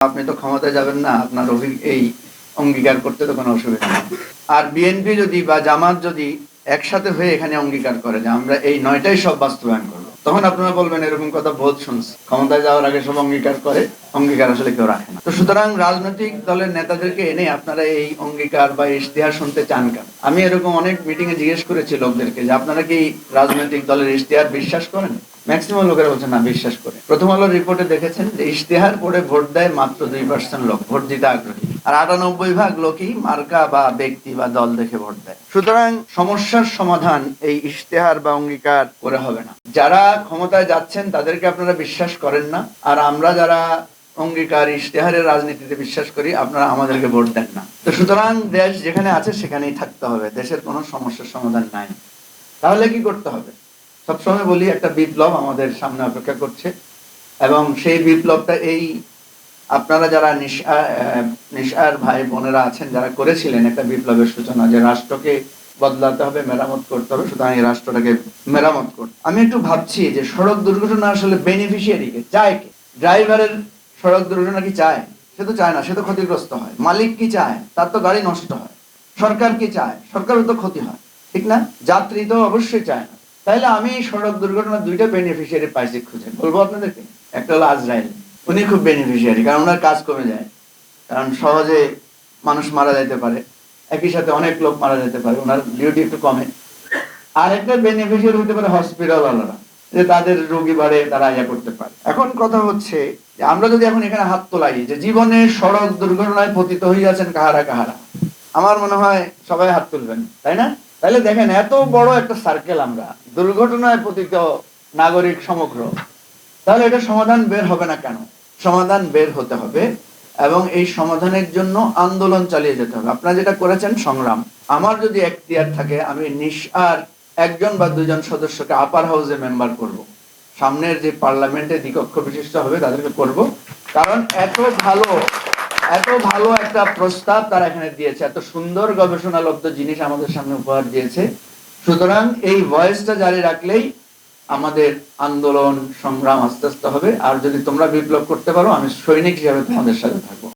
আপনি তো ক্ষমতায় যাবেন না, আপনার এই অঙ্গীকার করতে তো কোনো অসুবিধা নেই। আর বিএনপি যদি বা জামাত যদি একসাথে হয়ে এখানে অঙ্গীকার করে যে আমরা এই 9টাই সব বাস্তবায়ন করবো, তখন আপনারা বলবেন এরকম কথা বহুত শুনছি, ক্ষমতায় যাওয়ার আগে সব অঙ্গীকার করে, অঙ্গীকার আসলে কেউ রাখে না। তো সুতরাং রাজনৈতিক দলের নেতাদেরকে এনে আপনারা এই অঙ্গীকার বা ইশতেহার শুনতে চান কেন? আমি এরকম অনেক মিটিং এ জিজ্ঞেস করেছি লোকদেরকে যে আপনারা কি রাজনৈতিক দলের ইশতেহার বিশ্বাস করেন? ম্যাক্সিমাম লোকেরা বলছে না, বিশ্বাস করে। প্রথম আলোর রিপোর্টে দেখেছেন যে ইশতেহার পড়ে ভোট দেয় মাত্র 2% লোক, ভোট দিতে আগ্রহী, আর 98% লোকই মার্কা বা ব্যক্তি বা দল দেখে ভোট দেয়। সুতরাং সমস্যার সমাধান এই ইশতেহার বা অঙ্গীকার করে হবে না। যারা ক্ষমতায় যাচ্ছেন তাদেরকে আপনারা বিশ্বাস করেন না, আর আমরা যারা অঙ্গীকার ইশতেহারের রাজনীতিতে বিশ্বাস করি, আপনারা আমাদেরকে ভোট দেন না। তো সুতরাং দেশ যেখানে আছে সেখানেই থাকতে হবে, দেশের কোনো সমস্যার সমাধান নাই। তাহলে কি করতে হবে? সবসময় বলি একটা বিপ্লব আমাদের সামনে অপেক্ষা করছে, এবং সেই বিপ্লবটা এই আপনারা যারা নিশার ভাই বোনেরা আছেন যারা করেছিলেন একটা বিপ্লবের সূচনা, যে রাষ্ট্রকে বদলাতে হবে, মেরামত করতে হবে, সুতরাং এই রাষ্ট্রটাকে মেরামত করতে। আমি একটু ভাবছি যে সড়ক দুর্ঘটনা আসলে বেনিফিশিয়ারি কে চায় কে? ড্রাইভারের সড়ক দুর্ঘটনা কি চায়? সে তো চায় না, সে তো ক্ষতিগ্রস্ত হয়। মালিক কি চায়? তার তো গাড়ি নষ্ট হয়। সরকার কি চায়? সরকারও তো ক্ষতি হয়, ঠিক না? যাত্রী তো অবশ্যই চায় না। তাইলে আমি সড়ক দুর্ঘটনার দুইটা বেনিফিশিয়ারি পাইছি খুঁজে বলবো আপনাদেরকে। একটা হলো আজরাইল, উনি খুব বেনিফিশিয়ারি, কারণ ওনার কাজ কমে যায়, কারণ সহজে মানুষ মারা যেতে পারে, একই সাথে অনেক লোক মারা যেতে পারে, ওনার ডিউটি একটু কমে। আর একটা বেনিফিশিয়ারি হতে পারে হসপিটাল ওয়ালারা, যে তাদের রোগী বাড়ে, তারা ইয়া করতে পারে। এখন কথা হচ্ছে যে আমরা যদি এখন এখানে হাত তোলাই যে জীবনে সড়ক দুর্ঘটনায় পতিত হইয়াছেন কাহারা কাহারা, আমার মনে হয় সবাই হাত তুলবেন, তাই না? তাহলে দেখেন এত বড় একটা সার্কেল, আমরা দুর্ঘটনায় পতিত নাগরিক সমগ্র, তাহলে এটা সমাধান বের হবে না কেন? সমাধান বের হতে হবে, এবং এই সমাধানের জন্য আন্দোলন চালিয়ে যেতে হবে। আপনারা যেটা করেছেন সংগ্রাম, আমার যদি এখতিয়ার থাকে আমি নিশার 1 বা 2 সদস্যকে আপার হাউসে মেম্বার করব, সামনের যে পার্লামেন্টে দ্বিকক্ষ বিশিষ্ট হবে তাদেরকে করব, কারণ এত ভালো একটা প্রস্তাব তারা এখানে দিয়েছে, এত সুন্দর গবেষণালব্ধ জিনিস আমাদের সামনে উপহার দিয়েছে। সুতরাং এই ভয়েসটা জারি রাখলেই আমাদের আন্দোলন সংগ্রাম আস্তে আস্তে হবে। আর যদি তোমরা বিপ্লব করতে পারো, আমি সৈনিক হিসাবে তোমাদের সাথে থাকবো।